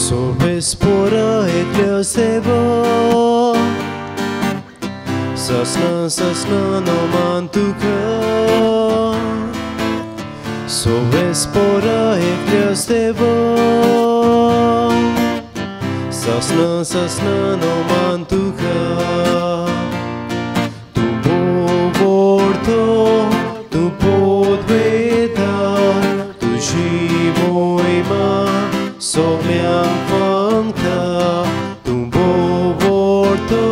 Sorbes pora ekliosevo Sasna no mantuka Sorbes pora ekliosevo Sasna no mantuka Tu vorto tu podvedar tu živoima Somiam fangta tu vorto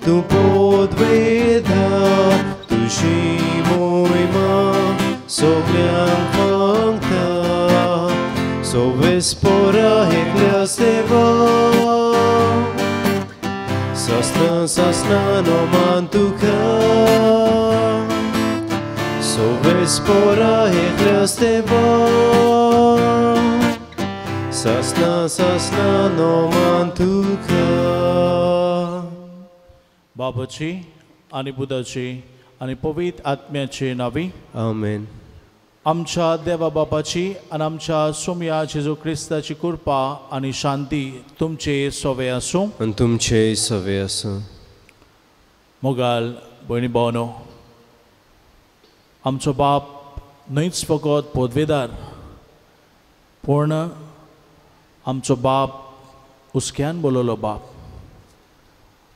tu podvedar tu živoima Somiam fangta Sorbes pora ekliosevo Sasna no mantuka Sorbes pora ekliosevo Sasna no mantuka बाबाची आणि बुधाची आणि पवित्र आत्म्याचे नावी Amen. आमच्या देवा बापाची आणि आमच्या सोम्या जेजू ख्रिस्ताची कृपा आणि शांती तुमचे सोवे असो आणि तुमचे सवे असो मोगाल भयणी भावनो आमचो बाप न्हयच फकत पदवेदार पूण आमचो बाप उस्क्यान बोललो बाप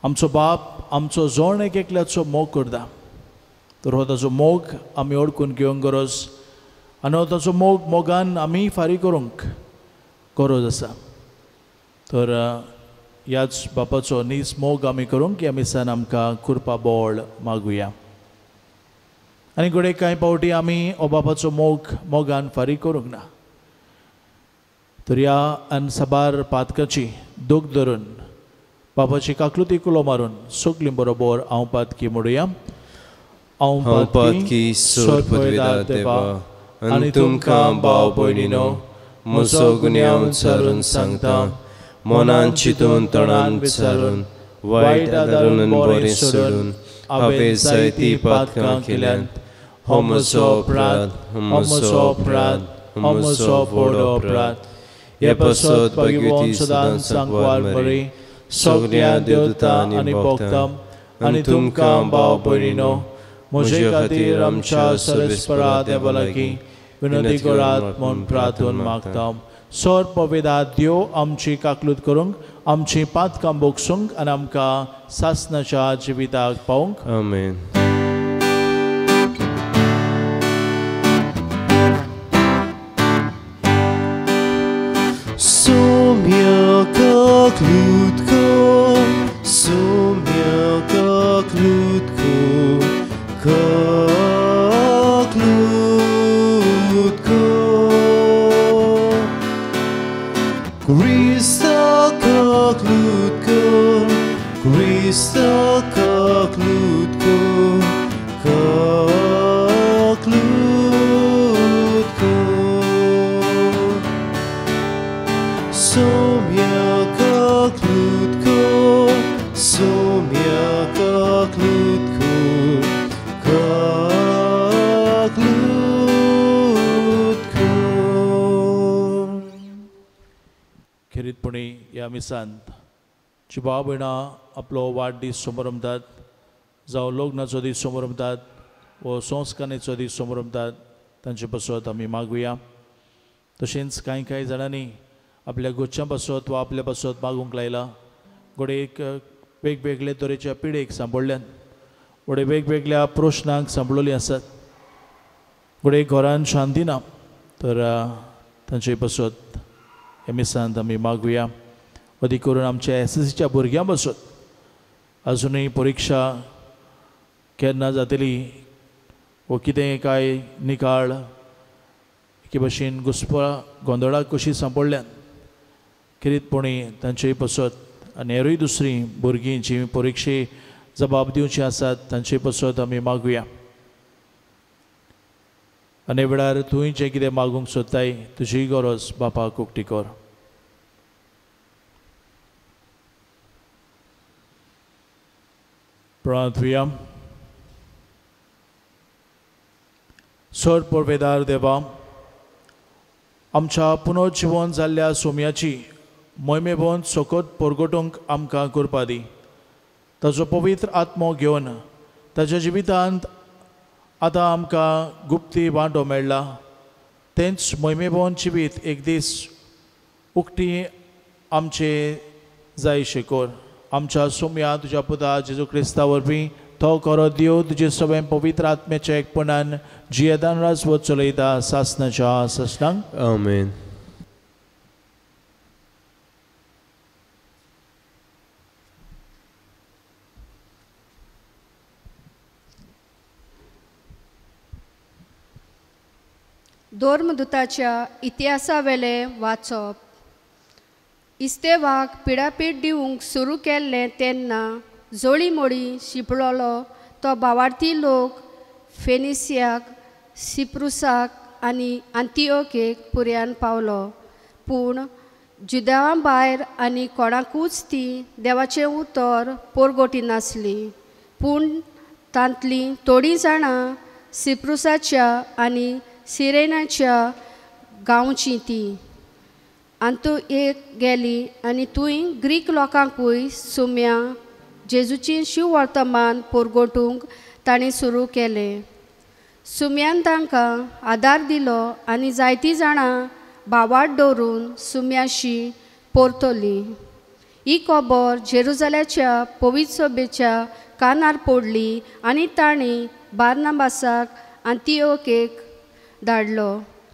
आमचो बाप आमचो जोण एक एकल्याचो मोग करता तर हो ताचो मोग आमी ओळखून घेवंक गरज आनी हो ताचो मोगान आमी फारीक करूंक गरज आसा तर ह्याच बापाचो नीज मोग आमी करूंक ह्या मिसान आमकां कृपा बोळ मागुया आनी घडये कांय पावटी आमी हो बापाचो मोगान फारीक करूंक ना तर ह्या आनी साबार पातकाची दूख धरून बापाची काकलुती कुलो मारून सगलीं बरोबर हांव पातकी म्हणुया हांव पातकी सोर पदवेदार देवा आनी तुमकां भाव भयणीनो म्हजो गुन्यांव विचारून सांगता मनान चिंतून तोंडान विचारून वायट आदारून बरें सोडून हांवें जायतीं पातकां केल्यांत हो म्हजो अपराध हो म्हजो व्हड अपराध हे पासत भगवती सदांच सांगवार बरी सगळ्या देवतां आनी भक्तां आनी तुमकां भाव भयणीनो म्हजे खातीर आमच्या सर्वेस्परा देवा लागीं विनंती करात म्हूण प्रार्थून मागता सर पवित्र देव आमची काकलूत करूंक आमची पातकां बोगसूंक आनी आमकां सासणाच्या जिविताक पावूंक आमेन Somia kaklutko Krista kaklutko Somia kaklutko खेरीतपणी ह्या मिसांत जी भाव भयणां आपलो वाडदीस समारंभात जावं लग्नाचो दीस समारंभात वो संस्काराचो दीस समारंभात तांचे पासत आमी मागुया तशेंच कांय जाणांनी आपल्या गोच्या पासत वा आपल्या पासत मागूंक लायला घोडे एक वेगवेगळे तरेच्या पिडेक सांपडल्यात घोडे वेगवेगळ्या प्रश्नांक सांपळिल्लीं आसात घोडे घरान शांती ना तर तांचे पासत हे मिसांत आमी मागुया अदी करून आमच्या एसएससीच्या भुरग्यां पासत अजुनूय परीक्षा केन्ना जातली वो कितें काय निकाळ एके भशेन घुस्पा गोंदळाक कशी सांपडल्यात खेरीतपणी तांचेय पासत आनी हेरूय दुसरीं भुरगीं जी परिक्षे जबाब दिवची आसात तांचे पासत आमी मागुया आनी वेळार तुवें जें कितें मागूंक सोदताय तुजी गरज बापाक उक्ती कर प्रार्थुया सर परवेदार देवा आमच्या पुनर्जीवन जाल्ल्या सोम्याची मोहिमेबोन सोकोत पोरगोटूंक आमकां करपा दी. ताजो पवित्र आत्मो घेवन ताच्या जिवितांत आतां आमकां गुप्ती वांटो मेळ्ळा. तेंच मोहिमेबोन जिवीत एक दीस उक्ती आमचे जायशे कोर. आमच्या सोम्या तुज्या पुता जेजू क्रिस्ता वरवीं तो करो दिव तुजे सगळें पवित्र आत्म्याच्या एकपणान जियेदान राजवत चलयता सासनाच्या सासनांक. आमेन. धर्मदुताच्या इतिहासा वेले वाचप. इस्तेवाक पिडापीड दिवंक सुरू केल्लें तेन्ना जोळी मोडी शिपळलो तो भावार्थी लोक फेनिसियाक, सिप्रुसाक आनी आंतिओकेक पुर्यान पावलो. पूण जुदेवा भायर आनी कोणाकूच ती देवाचें उतर पोरगोटी नासली. पूण तांतलीं थोडीं जाणां सिप्रुसाच्या आनी सिरेनाच्या गांवचीं ती आंतिओकेक गेली आनी थंय ग्रीक लोकांकूय सुम्या जेजूची शिववर्तमान पोरगोटूंक ताणें सुरू केलें. सुम्यान तांकां आदार दिलो आनी जायतीं जाणां भावार्थ दवरून सुम्याशी परतली. ही खबर जेरुजाल्याच्या पवित्र सभेच्या कानार पडली आनी ताणीं बार्नाबासाक आंतिओकेक धाडलो.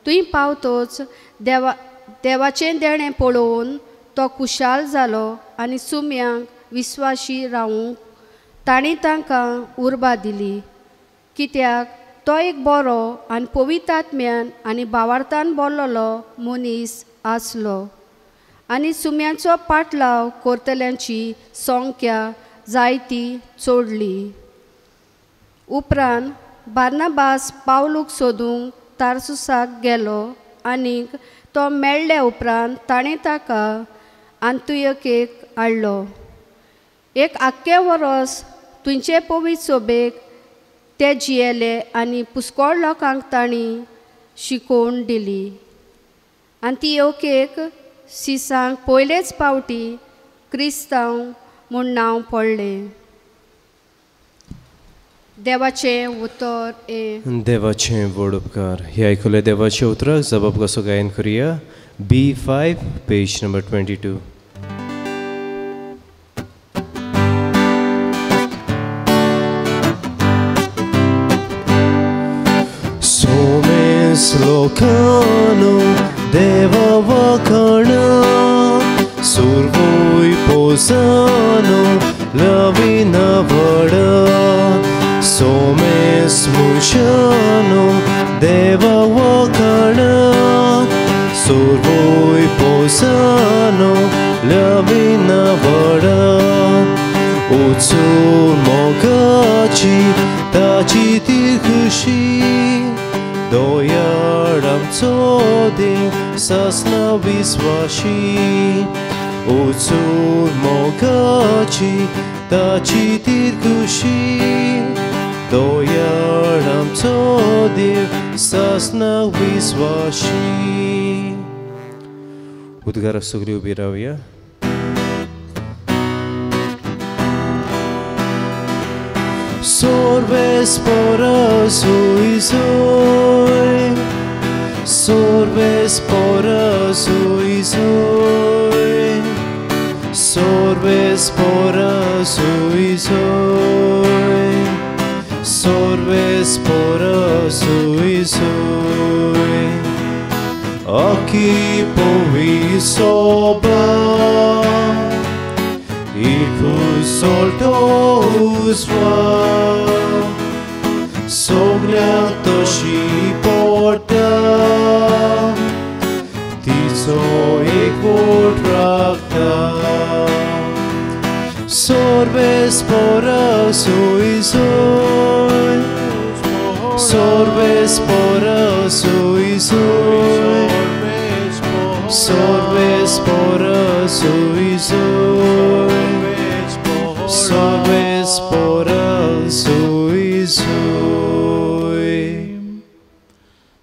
थंय पावतोच देवाचें देणें पळोवन तो खुशाल जालो आनी सुम्यांक विस्वाशी रावूंक ताणीं तांकां उर्बा दिली. कित्याक तो एक बरो आनी पवित्र आत्म्यान आनी भावार्थान भरलेलो मनीस आसलो. आनी सुम्याचो पाटलाव करतल्यांची संख्या जायती चोडली. उपरांत बार्नाबास पावलूक सोदूंक तार्सुसाक गेलो आनीक तो मेळ्ळे उपरांत ताणें ताका आंतिओकेक हाडलो. एक आख्खें वरस थंयचे पवित्र सभेक ते जियेले आनी पुस्कोळ लोकांक तांणी शिकोवन दिली. आंतिओकेक सिसांक पयलेच पावटी क्रिस्तांव म्हूण नांव पडलें. देवाचें उतर देवाचें व्हड उपकार. हे आयकले देवाचे उतराक जबाब कसो गायन करुया. B5 page number 22. Somes lokano deva vakana survoi posano lavina vada. Somes mushano deva vakana survoi posano lavina vada. Utsul mogaci taci tirkushi doyaram tsodi sasna visvashi. Utsul mogaci taci tirkushi doyaram tsodi sasna visvashi. Udgara sugri ubi rahuya. Sorbes poras uizoi, sorbes poras uizoi, sorbes poras uizoi, sorbes poras uizoi. Aqui povisoba, Ikus soltos va, sognato si porta, tizo ik potrakta. Sorbes poras uizoi, sorbes poras uizoi, sorbes poras uizoi. Sorbes poras uizoi.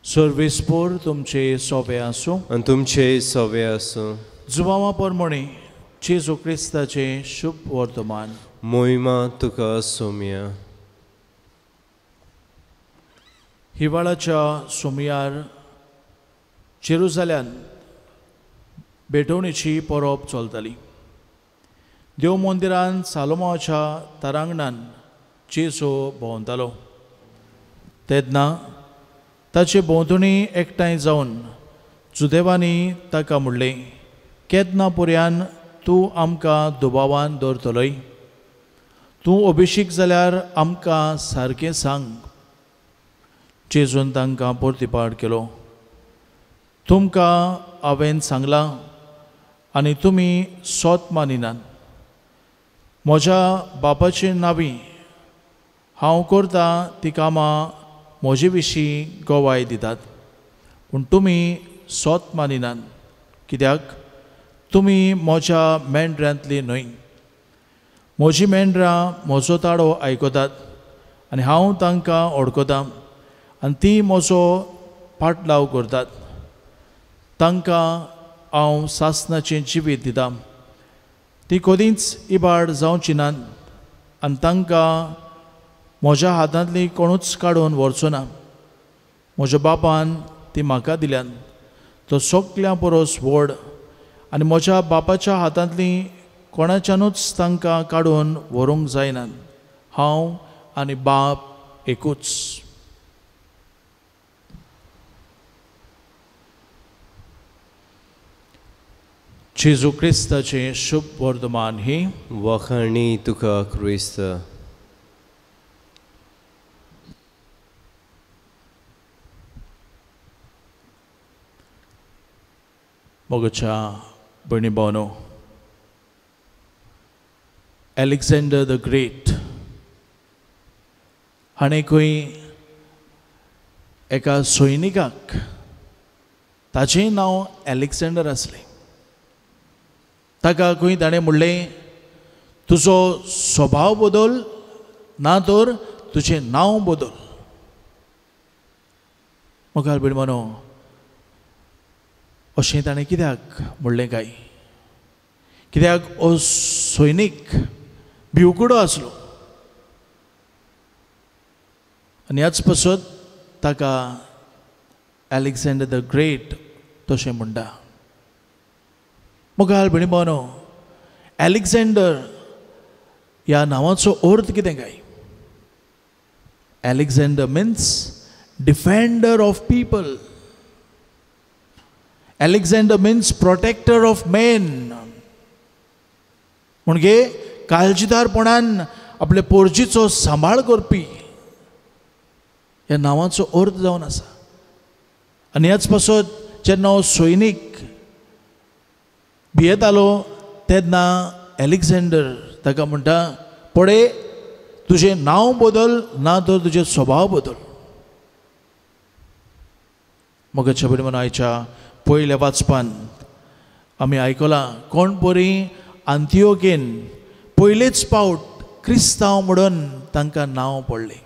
Service por तुमचे सोबे आसूं. आनी तुमचे सवे आसूं. जुबावा परमणे जेजू क्रिस्ताचे शुभ वर्तमान. मोहिमा तुका सोम्या. हिवाळ्याच्या सोमयार जेरुसाल्यान भेटवणेची परब चलताली. देव मंदिरान सालोमाच्या तारांगणान जेजू भोंवतालो. तेन्ना ताचे भोंवतणी एकठांय जावन जुदेवांनी ताका म्हणलें, केन्ना पर्यान तूं आमकां दुबावान दवरतलोय? तूं अभिषेक जाल्यार आमकां सारकें सांग. जेजून तांकां परतिपाट केलो, तुमकां हांवें सांगलां आनी तुमी सोत मानिनात. म्हज्या बापाचे नांवी हांव करतां ती कामां म्हजे विशीं गोवाय दितात, पूण तुमी सोत मानिनात, कित्याक तुमी म्हज्या मेंढऱ्यांतली न्हय. म्हजी मेंढरां म्हजो ताळो आयकतात आनी हांव तांकां वळखतां आनी ती म्हजो पाटलाव करतात. तांकां हांव सासणाचें जिवीत दितां. ती कदींच इबाड जावची नात आनी तांकां म्हज्या हातांतली कोणूच काडून व्हरचो ना. म्हज्या बापान ती म्हाका दिल्यान. तो सगळ्यां परस व्हड आनी म्हज्या बापाच्या हातांतली कोणाच्यानूच तांकां काडून व्हरूंक जायना. हांव आनी बाप एकूच. जेजू क्रिस्ताचे शुभ वर्तमान ही. वखाणी तुका क्रिस्त. मोगच्या भयणी भावनो, अलेक्झांडर द ग्रेट हाणें खंय एका सैनिकाक ताचें नांव अलेक्झांडर आसलें. ताका खंय ताणें म्हणलें, तुजो स्वभाव बदल ना तर तुजें नांव बदल. मुखार भयणी भावनो, अशें ताणें कित्याक म्हणलें काय? कित्याक हो सैनीक भिवकुडो आसलो आनी ह्याच पासत ताका अलेक्झांडर द ग्रेट तशें म्हणटा. मुखार भयणी भावनो, अलेक्झांडर ह्या नांवाचो अर्थ कितें काय? Alexander means defender of people. Alexander means protector of men. म्हणजे काळजीदारपणान आपले पोरजीचो सांबाळ करपी ह्या नांवाचो अर्थ जावन आसा. आनी ह्याच पासत जेन्ना हो सैनीक भियेतालो तेन्ना अलेक्झांडर ताका म्हणटा, पळय तुजें नांव बदल ना तर तुजें स्वभाव बदल. मोगाच्या भयणी भावनो, आयच्या पयल्या वाचपान आमी आयकलां कोण परी आंतियोकेन पयलेच पावट क्रिस्तांव म्हणून तांकां नांव पडलें.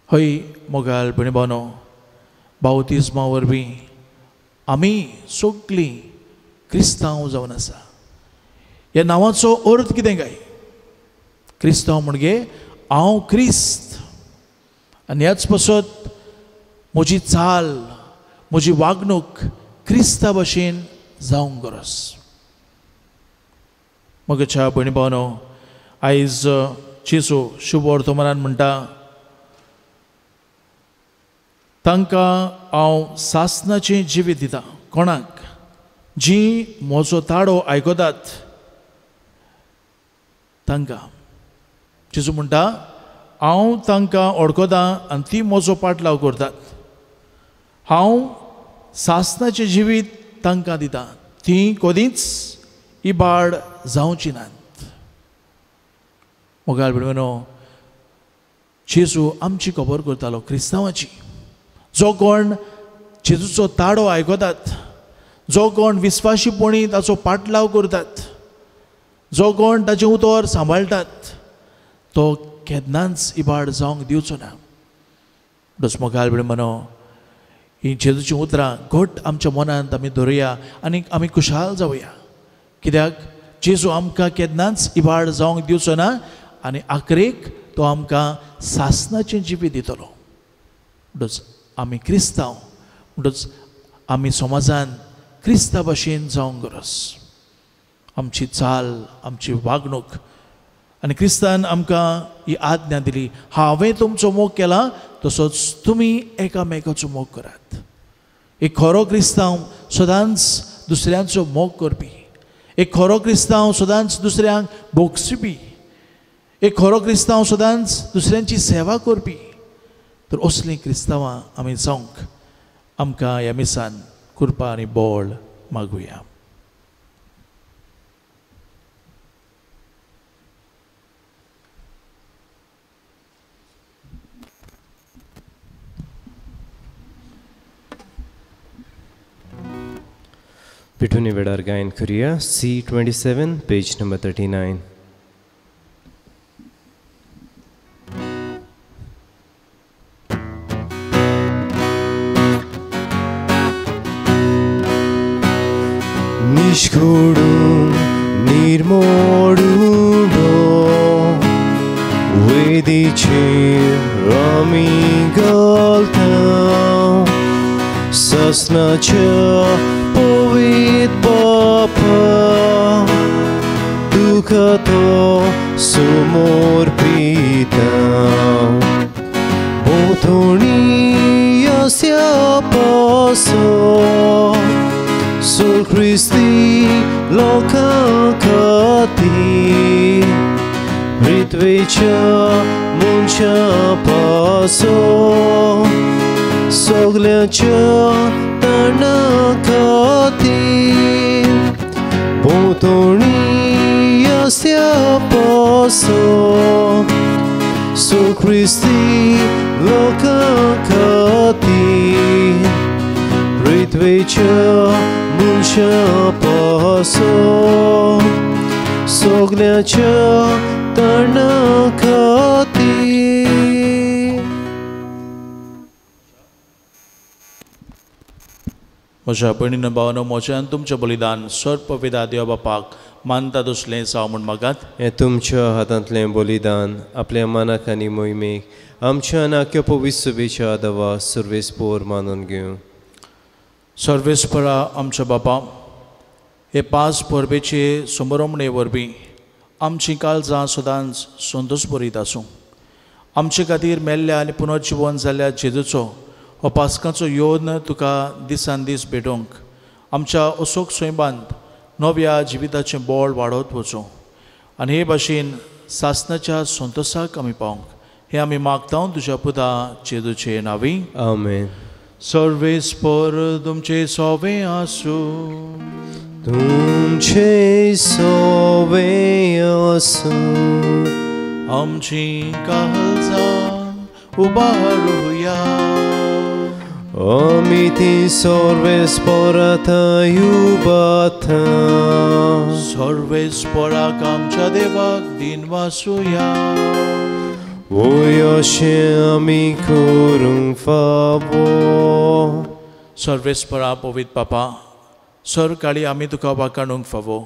हय मोगाल भयणी भावनो, बावतिस्मा वरवीं आमी सगळीं क्रिस्तांव जावन आसा. ह्या नांवाचो अर्थ कितें काय? क्रिस्तांव म्हणजे हांव क्रिस्त आनी ह्याच पासत म्हजी चाल म्हजी वागणूक क्रिस्ता भशेन जावंक गरज. मोगाच्या भयणी भावनो, आयज जेजू शुभ वर्तमानान म्हणटा, तांकां हांव सासणाचें जिवीत दितां. कोणाक? जी म्हजो ताळो आयकतात तांकां. जेजू म्हणटा, हांव तांकां वळखतां आनी ती म्हजो पाटलाव करतात. हांव सासणाचें जिवीत तांकां दितां. ती कदींच इबाड जावची नात. मोगाल भयणी भावनो, जेजू आमची खबर करतालो क्रिस्तांवाची. जो कोण जेजूचो ताळो आयकतात, जो कोण विस्वाशीपणी ताचो पाटलाव करतात, जो कोण ताचें उतर सांबाळटात, तो केन्नाच इबाड जावंक दिवचो ना. मोगाल भयणी भावनो, ही जेजूची उतरां घट आमच्या मनांत आमी धरुया आनी आमी खुशाल जावया. कित्याक जेजू आमकां केन्नाच इबाड जावंक दिवचो ना आनी आखरेक तो आमकां सासणाचें जिवीत दितलो. म्हणटच आमी क्रिस्तांव म्हणटच आमी समाजान क्रिस्ता भाशेन जावंक गरज. आमची चाल आमची वागणूक आनी क्रिस्तान आमकां ही आज्ञा दिली, हांवें तुमचो मोग केला तसोच तुमी एकामेकाचो मोग करात. एक खरो क्रिस्तांव सदांच दुसऱ्यांचो मोग करपी, एक खरो क्रिस्तांव सदांच दुसऱ्यांक भोगसिपी, एक खरो क्रिस्तांव सदांच दुसऱ्यांची सेवा करपी. तर असलीं क्रिस्तांवां आमी जावंक आमकां ह्या मिसान कृपा आनी बळ मागुया. पिठुनी वेळार गायन करुया C27 page number 39. Nishkodun nirmoduno Vedichir rami galtam Sasnacha povit bapa Dukato sumor pitam Botoni yasya paso Sul Christi lokakati Ritvecha muncha paso Sogliacha tanakati Botoni yasya paso Sul Christi lokakati Ritvecha muncha paso Sogliacha tanakati. म्हज्या भयणीन भावानो, म्हज्यान तुमचें बलिदान सर्पविदा देवा बापाक मानता दुसलें जावं म्हूण मागात. हें तुमच्या हातांतलें बलिदान आपल्या मनाक आनी मोहिमेक आमच्या नाक्या पवित्र सभेच्या आदावा सर्वेस्पोर मानून घेवं. सर्वेस्परा आमच्या बापा, हे 5 परबेचे समारंभणे वरवीं आमची काळजां सदांच संतोश भरीत आसूं. आमचे खातीर मेल्ल्या आनी पुनर्जीवन जाल्ल्या जेजूचो हो पास्काचो योन तुका दिसान दीस भेटोवंक आमच्या अशोक सोयबांत नव्या जिविताचें बळ वाडत वचूं आनी हे भाशेन सासणाच्या संतोशाक आमी पावंक हे आमी मागता तुज्या पुता जेजूचे नांवी. आमेन. सर्वेस्पर तुमचे सोवे आसूं. तुमचे सोवे आसूं. आमची काळजां उबारूया. आमी ती सर्वेस्पराता युबाता. सर्वेस्पराक आमच्या देवाक दिन वासुया. ओय अशें आमी करूंक फावो. सर्वेस्परा पवित्र बापा, सर काळी आमी तुका वाखाणूंक फावो.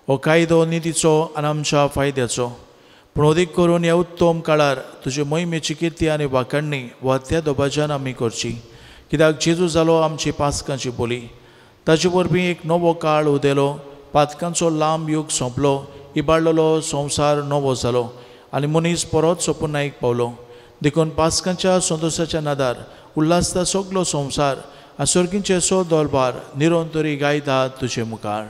हो कायदो नितीचो आनी आमच्या फायद्याचो, पूण अदीक करून ह्या उत्तम काळार तुजे मोहिमेची किर्ती आनी वाखाणणी वत्या दोबाज्यान आमी करची. कित्याक जेजू जालो आमची पास्कांची बोली, ताचे वरवीं एक नवो काळ उदेलो, पातकांचो लांब युग सोंपलो, इबाडलेलो संवसार नवो जालो आनी मनीस परत सोपूनायक पावलो. देखून पास्कांच्या संतोशाच्या नादार उल्हासता सगलो संवसार आसुरकींचे सो दोलबार निरंतरी गायता तुजे मुखार.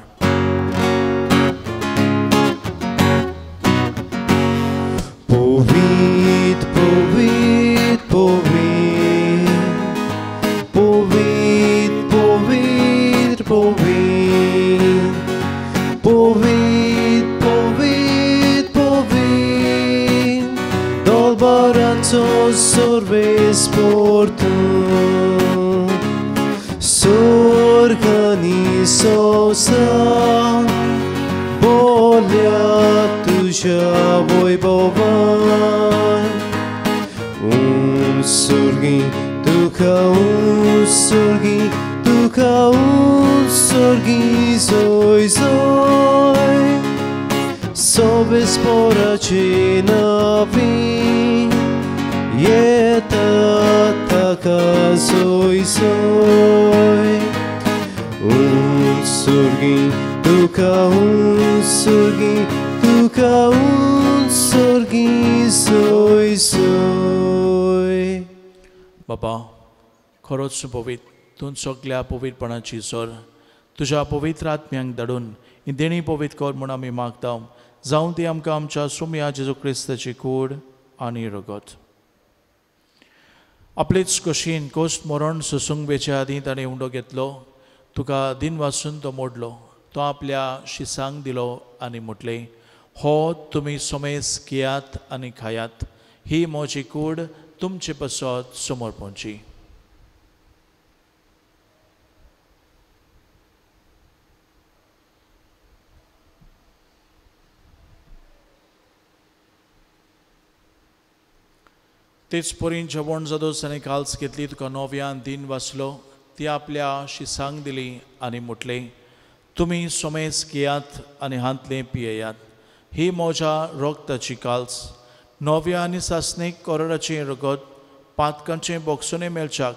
Povit, povit, povit, povit, povit, povit, povit, povit, povit, dolbaranco sorvesportum, sorganisosa, bolia tuja voibovan, surgi tu तुका उत्सर्गी तुका उत्सर्गी सोय सोय Sobis poraci navi Yeta taka soy soy Unsurgi tuka unsurgi tuka unsurgi soy soy बाबा खरोच पवित तूं सगळ्या पवित्रपणाची सोर तुझ्या पवित्र आत्म्यांक धाडून ही देणी पवित्र कर म्हूण आमी मागता जावं ती आमकां आमच्या सुम्या जेजू क्रिस्ताची कूड आनी रगत आपलेच कशीन कोस्ट मरण ससुंगेच्या आदी ताणें उंडो घेतलो तुका दिन वासून तो मोडलो तो आपल्या शिसांक दिलो आनी म्हटलें हो तुमी समेस घेयात आनी खायात ही म्हजी कूड तुमचे पसत समर्पणची तेच परीन जेवण जादोस आनी काल्स घेतली तुका नव्यान दिन वाचलो ती आपल्या शिसांक दिली आनी म्हटलें तुमी समेस घेयात आनी हांतलें पियेयात ही म्हज्या रगताची काल्स नव्या आनी सासणीक कोराचें रगत पातकांचें बोगसोने मेळच्याक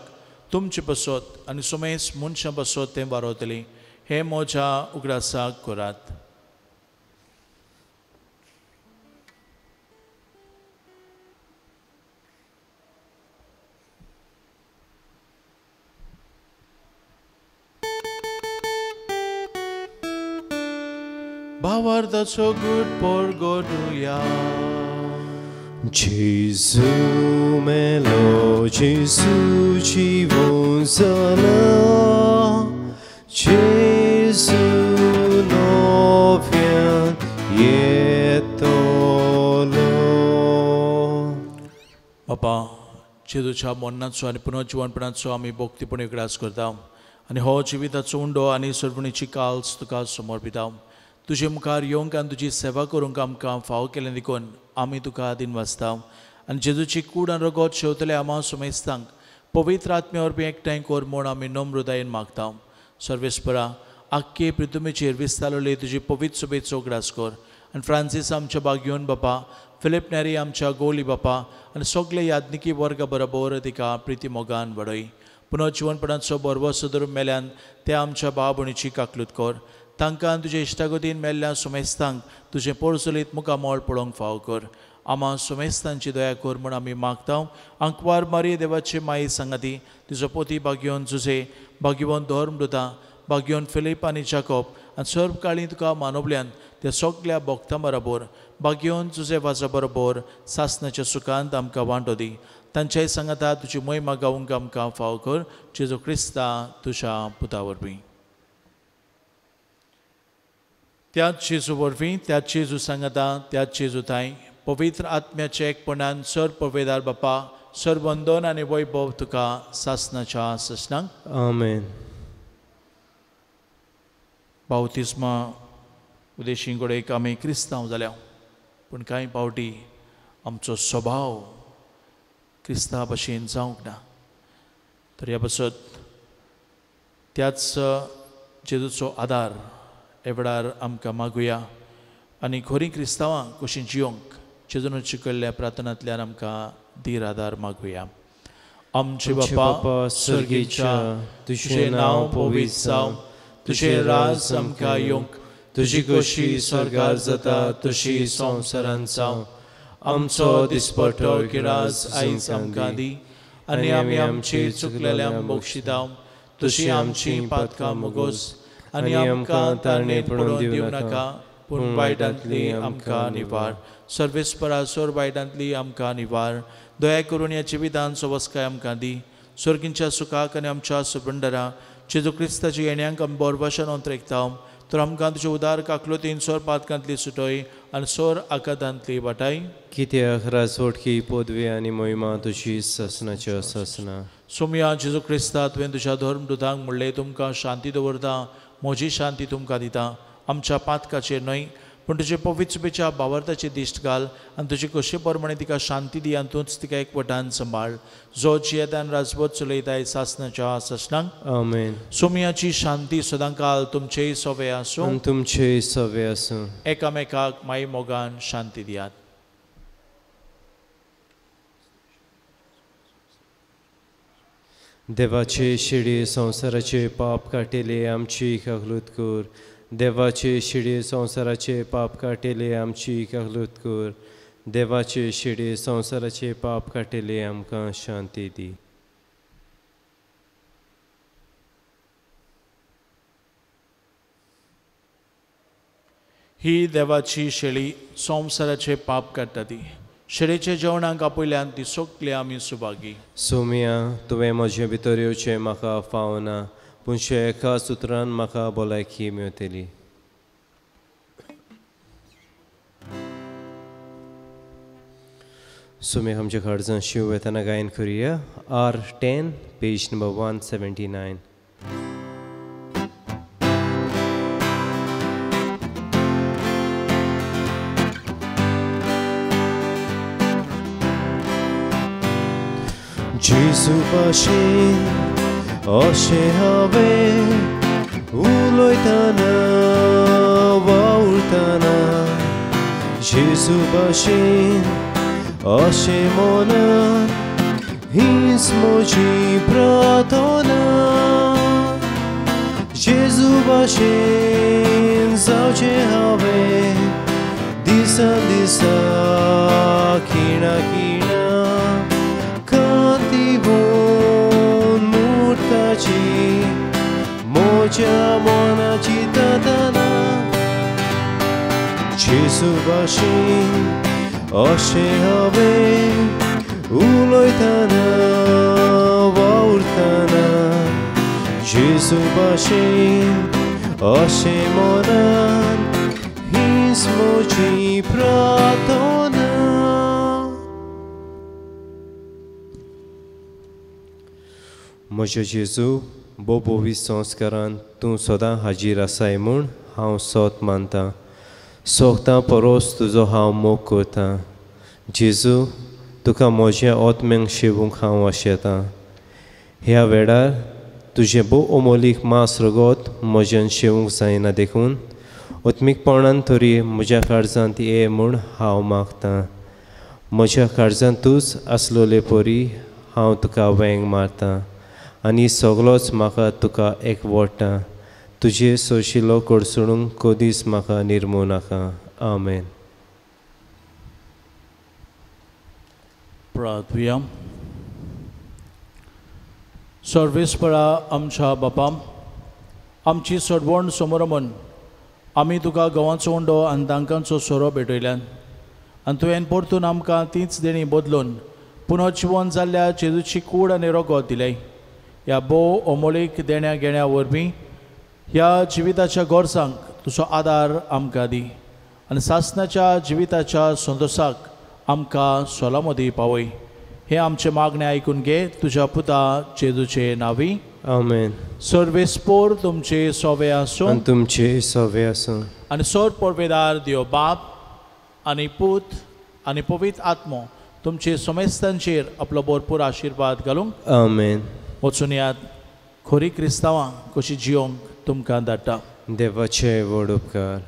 तुमचे बसत आनी समेस मनशां बसत तें वारयतलीं हे म्हज्या उगडासाक करात भावार्थाचो गूट परगोडुया Jesu melo Jesu jiwon zala Jesu nowian yetolo बापा जेजूच्या मरणाचो आनी पुनर्जीवनपणाचो आमी भक्तीपणे ग्रास करता आनी हो जिविताचो उंडो आनी सर्वणीची काल्स तुका समर्पिता तुजे मुखार येवंक आनी तुजी सेवा करूंक आमकां फाव केलें देखून आमी तुका आदीन वाचता आनी जेजूची कूड आनी रगत शेवतले आमा सुमेस्तांक पवित्र आत्मे वरवीं एकठांय कर म्हूण आमी नम्रतायेन मागता सर्वेस्परा आख्खे पृथ्वीचेर विस्तारलेली तुजी पवित्र सभेचो ग्रास कर आनी फ्रांसीस आमच्या बागयोन बापा फिलिप नेरी आमच्या गोली बापा आनी सगळे याज्ञिकी वर्गा बरोबर तिका प्रिती मोगान वडय पुनर्जीवनपणाचो बरवो सदर मेल्यान ते आमच्या भाव भयणीची काकलूत कर तांकां तुजे इश्टागतीन मेल्ल्या सुमेस्तांक तुजें पोरसुलीत मुखामोळ पळोवंक फाव कर आमा सुमेस्तांची दया कर म्हूण आमी मागता अंकवार मारी देवाचे माई सांगाती तुजो पोती बागयोन जुजे बागयोन धर्मदूता बागयोन फिलीप आनी जाकोब आनी सर्व काळी तुका मानवल्यान त्या सगळ्या भक्तां बरोबर बागयोन तुजे वाजा बरोबर सासणाच्या सुखांत आमकां वांटो दी तांच्याय सांगाता तुजी महिमा गावूंक आमकां फाव कर जेजू क्रिस्ता तुज्या पुता वरवीं त्याच जेजू वरवीं त्याच जेजू सांगाता त्याच जेजू थाय पवित्र आत्म्याचे एकपणान सर पवेदार बापा सरबंदन आनी वैभव तुका सासणाच्या ससनांक आमेन बावतिस्मा उदेशीं घडोवंक आमी क्रिस्तांव जाल्या पूण कांय पावटी आमचो स्वभाव क्रिस्तांव भशेन जावंक ना तर ह्या बसत त्याच जेजूचो आदार एवढार आमकां मागुया आनी खरी क्रिस्तांवां कशीं जियोंक जेजून शिकयल्ल्या प्रार्थनांतल्यान आमकां धीर आदार मागुया आमचे बापा सर्गेच्या तुजें नांव पवित्र जावं तुजें राज आमकां येवंक तुजी कशी स्वर्गार जाता तशी संवसारांत जावं आमचो दिसपट्टो गिरास आयज आमकां दी आनी आमी आमची चुकलेल्यांक बक्षिता तशी आमची पातकां मोगोस आनी आमकां तारणेंत पडून दिवं नाका पूण वायटांतली आमकां निवार सर्वेस्परा सोर वायटांतली आमकां निवार दया करून ह्या जिवितांत सवस्काय आमकां दी सर्गींच्या सुखाक आनी आमच्या सुबंडरा जेजू क्रिस्ताची येण्याक आमी बोरभाशेन अंतरेकता तर आमकां तुजे उदार काकलोतीन सोर पातकांतली सुटय आनी सोर आकांतांतली वाटाय कित्याक राजवटकी पदवी आनी महिमा तुजी ससनाच्यो ससना सोम्या जेजू क्रिस्ता तुवें तुज्या धर्मदूतांक म्हणलें तुमकां शांती दवरता म्हजी शांती तुमकां दिता आमच्या पातकाचेर न्हय पूण तुजे पवित्रपेच्या भावार्थाचे दिश्ट घाल आनी तुजे कशे प्रमाणे तिका शांती दी आनी तूंच तिका एकवटान सांबाळ जो जियेदान राजवट चलयताय सासनाच्या सासणांक आमेन. सोमयाची शांती सदांकाल तुमचेय सोवे आसूं आनी तुमचे सवे आसूं. एकामेकाक माई मोगान शांती दियात. देवाचे शिडी संवसाराचे पाप काटेले आमची कागलूत कर. देवाचे शिडी संवसाराचे पाप काटेले आमची कागलूत कर. देवाचे शिडी संवसाराचे पाप काटेले आमकां शांती दी. ही देवाची शेळी संवसाराचे पाप काडटा ती. शेळेच्या जेवणाक आपयल्यान ती सोंकली आमी सुभागी. सोम्या तुवें म्हजे भितर येवचें म्हाका फावना पूण एका सुत्रान म्हाका भलायकी मेळटली. सोम्या आमच्या काळजां शिव येताना गायन करुया. R10 page number 179. जेजू भाशेन अशें हांवें उलयतना वावुरतना जेजू भाशेन अशें मनान हीच म्हजी प्रार्थना. जेजू भाशेन जावचें हांवें दिसान दिसा खिणा खिणा मोच्या मनाची तातना. जेजू भाशेन अशें हांवें उलयतना वावुरतना जेजू भाशेन अशें मनान हीच म्हजी प्रार्थना. म्हजो जेजू बोबोवी संस्कारान तूं सदां हाजीर आसाय म्हूण हांव सोत मानतां. सोगतां परोस तुजो हांव मोग करतां. जेजू तुका म्हज्या ओतम्यांक शेवूंक हांव आशेतां. ह्या वेळार तुजें भोव अमोलीक मांस रगत म्हज्यान शेवूंक जायना देखून ओत्मीकपणान तरी म्हज्या काळजांत ये म्हूण हांव मागतां. म्हज्या काळजांत तूंच आसलोले परी हांव तुका वेंग मारतां आनी सगळोच म्हाका तुका एकवटा. तुजे सोशिलो कडसडूंक कदीच म्हाका निर्मू नाका. आमेन. प्रार्थुया. सर्वेस्परा आमच्या बापा, आमची सडवण समोर म्हण आमी तुका गंवाचो उंडो आनी तांकांचो सोरो भेटयल्यान आनी तुवें परतून आमकां तीच देणी बदलून पुनर्जीवन जाल्ल्या जेजूची कूड आनी रगत दिलें. ह्या भोव अमोलीक देण्या घेण्या वरवीं ह्या जिविताच्या गोरसांक तुजो आदार आमकां दी आनी सासणाच्या जिविताच्या संतोशाक आमकां सोलामोदी पावय. हे आमचे मागणे आयकून घे तुज्या पुता जेजूचे नांवी. आमेन. सर्वेस्पोर तुमचे सोवे आसूं आनी तुमचे सवे आसूं. आनी सोर परवेदार देव बाप आनी पूत आनी पवित्र आत्मो तुमचे समेस्तांचेर आपलो भरपूर आशिर्वाद घालूंक. आमेन. वचून याद खोरी क्रिस्तांवां कशी जियोंक तुमकां धाडटा. देवाचे व्हड उपकार.